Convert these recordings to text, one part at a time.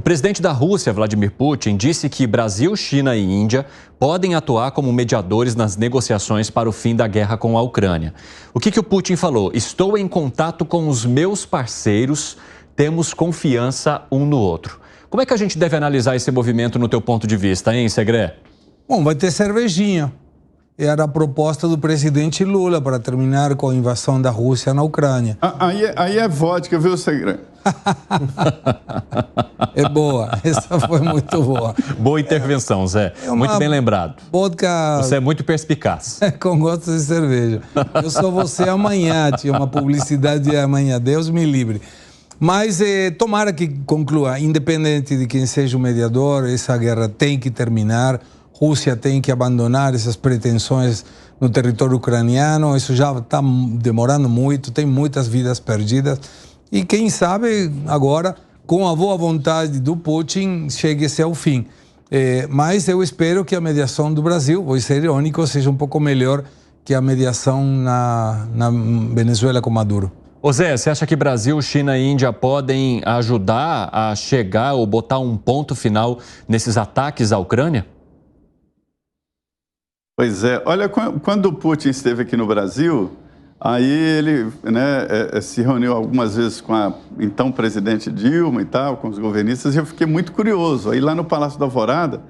O presidente da Rússia, Vladimir Putin, disse que Brasil, China e Índia podem atuar como mediadores nas negociações para o fim da guerra com a Ucrânia. O que o Putin falou? Estou em contato com os meus parceiros, temos confiança um no outro. Como é que a gente deve analisar esse movimento no teu ponto de vista, hein, Segré? Bom, vai ter cervejinha. Era a proposta do presidente Lula para terminar com a invasão da Rússia na Ucrânia. Aí é vodka, viu, Segré? É boa, essa foi muito boa. Boa intervenção, Zé. Muito bem lembrado. Vodka... Você é muito perspicaz. Com gosto de cerveja. Eu sou você amanhã, tinha uma publicidade de amanhã, Deus me livre. Mas tomara que conclua, independente de quem seja o mediador, essa guerra tem que terminar. Rússia tem que abandonar essas pretensões no território ucraniano. Isso já está demorando muito, tem muitas vidas perdidas. E quem sabe agora, com a boa vontade do Putin, chegue-se ao fim. Mas eu espero que a mediação do Brasil, vou ser irônico, seja um pouco melhor que a mediação na Venezuela com Maduro. Ô Zé, você acha que Brasil, China e Índia podem ajudar a chegar ou botar um ponto final nesses ataques à Ucrânia? Pois é, olha, quando o Putin esteve aqui no Brasil, aí ele se reuniu algumas vezes com a então presidente Dilma e tal, com os governistas, e eu fiquei muito curioso. Aí lá no Palácio da Alvorada,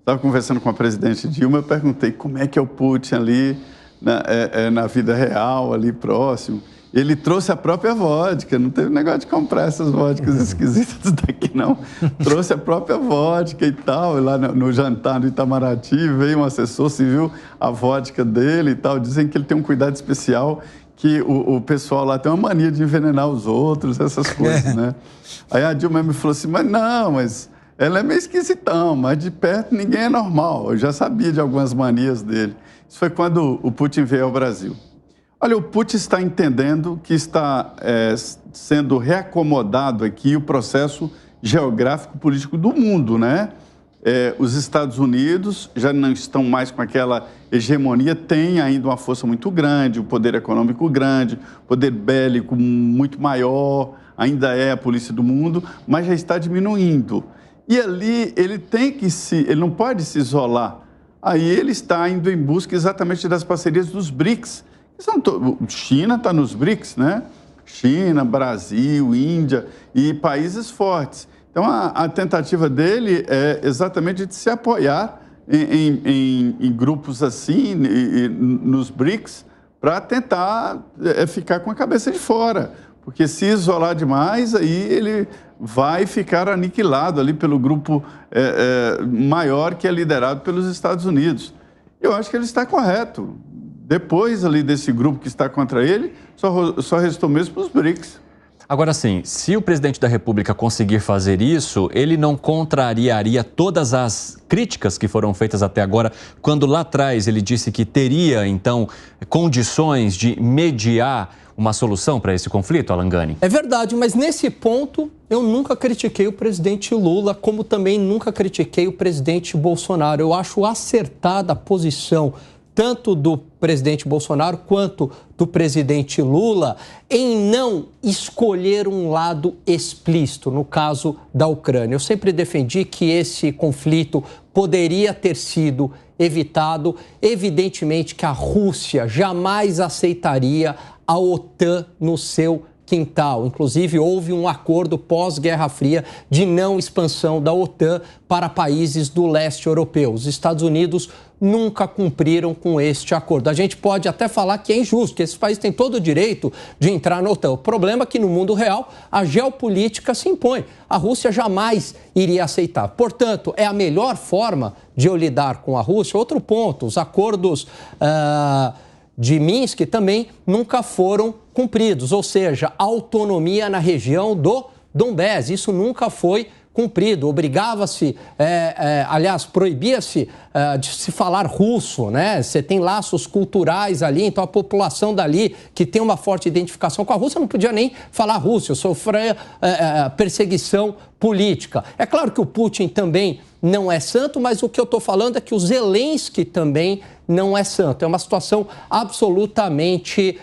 estava conversando com a presidente Dilma, eu perguntei como é que é o Putin ali na vida real, ali próximo. Ele trouxe a própria vodka, não teve negócio de comprar essas vodkas esquisitas daqui, não. Trouxe a própria vodka e tal, e lá no jantar no Itamaraty, veio um assessor, se viu a vodka dele e tal. Dizem que ele tem um cuidado especial, que o pessoal lá tem uma mania de envenenar os outros, essas coisas, né? Aí a Dilma me falou assim, mas ela é meio esquisitão, mas de perto ninguém é normal. Eu já sabia de algumas manias dele. Isso foi quando o Putin veio ao Brasil. Olha, o Putin está entendendo que está sendo reacomodado aqui o processo geográfico-político do mundo, né? Os Estados Unidos já não estão mais com aquela hegemonia, tem ainda uma força muito grande, o poder econômico grande, o poder bélico muito maior, ainda é a polícia do mundo, mas já está diminuindo. E ali ele não pode se isolar. Aí ele está indo em busca exatamente das parcerias dos BRICS. China está nos BRICS, né? China, Brasil, Índia e países fortes. Então, a tentativa dele é exatamente de se apoiar em grupos assim, nos BRICS, para tentar ficar com a cabeça de fora. Porque se isolar demais, aí ele vai ficar aniquilado ali pelo grupo maior que é liderado pelos Estados Unidos. Eu acho que ele está correto. Depois ali desse grupo que está contra ele, só restou mesmo para os BRICS. Agora sim, se o presidente da República conseguir fazer isso, ele não contrariaria todas as críticas que foram feitas até agora, quando lá atrás ele disse que teria, então, condições de mediar uma solução para esse conflito, Alan Gani? É verdade, mas nesse ponto eu nunca critiquei o presidente Lula, como também nunca critiquei o presidente Bolsonaro. Eu acho acertada a posição tanto do presidente Bolsonaro quanto do presidente Lula em não escolher um lado explícito, no caso da Ucrânia. Eu sempre defendi que esse conflito poderia ter sido evitado. Evidentemente que a Rússia jamais aceitaria a OTAN no seu quintal. Inclusive, houve um acordo pós-Guerra Fria de não expansão da OTAN para países do leste europeu. Os Estados Unidos nunca cumpriram com este acordo. A gente pode até falar que é injusto, que esses países têm todo o direito de entrar na OTAN. O problema é que no mundo real a geopolítica se impõe. A Rússia jamais iria aceitar. Portanto, é a melhor forma de eu lidar com a Rússia. Outro ponto, os acordos de Minsk também nunca foram cumpridos, ou seja, autonomia na região do Donbass. Isso nunca foi cumprido. Obrigava-se, aliás, proibia-se de se falar russo, né? Você tem laços culturais ali, então a população dali, que tem uma forte identificação com a Rússia, não podia nem falar russo, sofria perseguição política. É claro que o Putin também não é santo, mas o que eu estou falando é que o Zelensky também não é santo. É uma situação absolutamente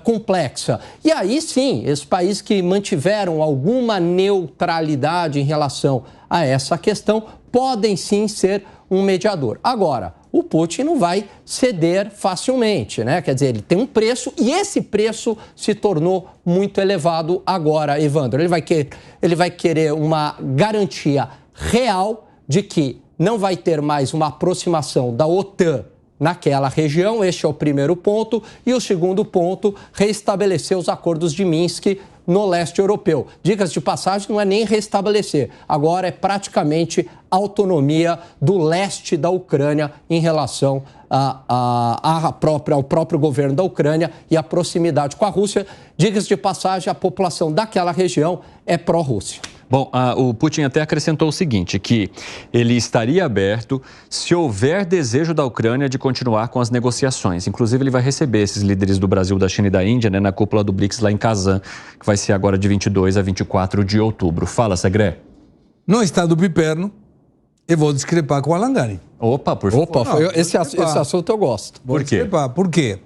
complexa. E aí sim, esses países que mantiveram alguma neutralidade em relação a essa questão podem sim ser um mediador. Agora, o Putin não vai ceder facilmente, né? Quer dizer, ele tem um preço e esse preço se tornou muito elevado agora, Evandro. Ele vai querer uma garantia real de que não vai ter mais uma aproximação da OTAN naquela região. Este é o primeiro ponto. E o segundo ponto, restabelecer os acordos de Minsk no leste europeu. Dicas de passagem, não é nem restabelecer. Agora é praticamente autonomia do leste da Ucrânia em relação ao próprio governo da Ucrânia e a proximidade com a Rússia. Dicas de passagem, a população daquela região é pró-Rússia. Bom, o Putin até acrescentou o seguinte, que ele estaria aberto se houver desejo da Ucrânia de continuar com as negociações. Inclusive, ele vai receber esses líderes do Brasil, da China e da Índia, né, na cúpula do BRICS lá em Kazan, que vai ser agora de 22 a 24 de outubro. Fala, Segré. No estado piperno, eu vou discrepar com o Alan Gani. Opa, por favor. Opa, esse assunto eu gosto. Por quê? Por quê?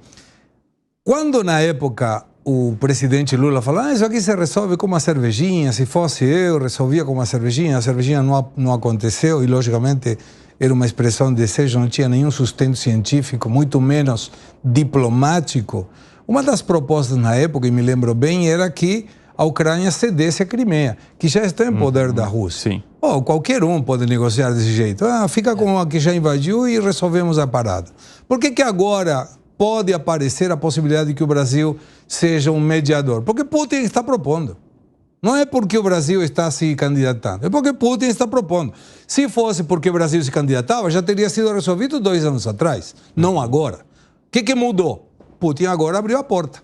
Quando na época o presidente Lula falou, isso aqui se resolve com uma cervejinha, se fosse eu, resolvia com uma cervejinha, a cervejinha não aconteceu e, logicamente, era uma expressão de desejo, não tinha nenhum sustento científico, muito menos diplomático. Uma das propostas na época, e me lembro bem, era que a Ucrânia cedesse a Crimeia, que já está em poder da Rússia. Sim. Qualquer um pode negociar desse jeito. Fica com a que já invadiu e resolvemos a parada. Por que agora pode aparecer a possibilidade de que o Brasil seja um mediador? Porque Putin está propondo. Não é porque o Brasil está se candidatando, é porque Putin está propondo. Se fosse porque o Brasil se candidatava, já teria sido resolvido 2 anos atrás, não agora. O que mudou? Putin agora abriu a porta,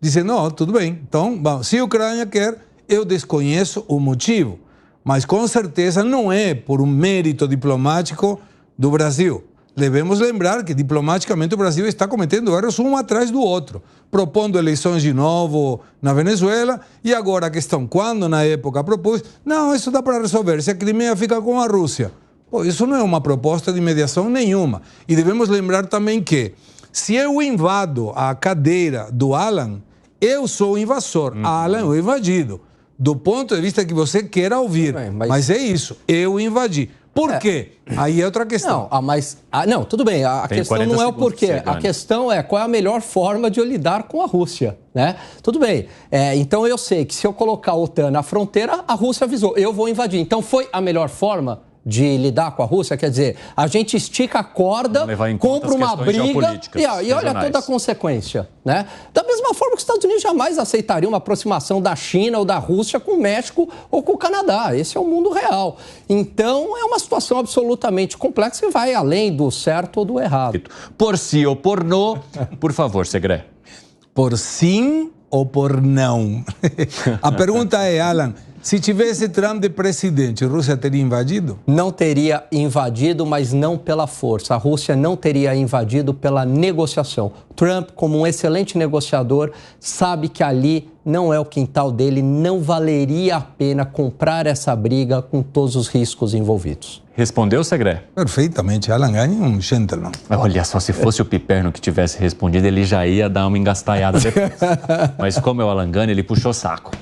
dizendo, tudo bem, então, se a Ucrânia quer, eu desconheço o motivo, mas com certeza não é por um mérito diplomático do Brasil. Devemos lembrar que, diplomaticamente, o Brasil está cometendo erros um atrás do outro, propondo eleições de novo na Venezuela, e agora a questão, quando na época propôs, não, isso dá para resolver, se a Crimeia fica com a Rússia. Isso não é uma proposta de mediação nenhuma. E devemos lembrar também que, se eu invado a cadeira do Alan, eu sou o invasor, Alan é o invadido. Do ponto de vista que você queira ouvir. Mas é isso, eu invadi. Por quê? Aí é outra questão. Não, tudo bem. A questão não é o porquê. A questão é qual é a melhor forma de eu lidar com a Rússia, né? Tudo bem. Então eu sei que se eu colocar a OTAN na fronteira, a Rússia avisou, eu vou invadir. Então foi a melhor forma de lidar com a Rússia? Quer dizer, a gente estica a corda, compra uma briga e olha toda a consequência, né? Da mesma forma que os Estados Unidos jamais aceitariam uma aproximação da China ou da Rússia com o México ou com o Canadá. Esse é o mundo real. Então, é uma situação absolutamente complexa e vai além do certo ou do errado. Por sim ou por não, por favor, Segré. Por sim ou por não? A pergunta é, Alan, se tivesse Trump de presidente, a Rússia teria invadido? Não teria invadido, mas não pela força. A Rússia não teria invadido pela negociação. Trump, como um excelente negociador, sabe que ali não é o quintal dele, não valeria a pena comprar essa briga com todos os riscos envolvidos. Respondeu, Segré? Perfeitamente. Alan Gani é um gentleman. Olha só, se fosse o Piperno que tivesse respondido, ele já ia dar uma engastalhada depois. Mas como é o Alan Gani, ele puxou saco.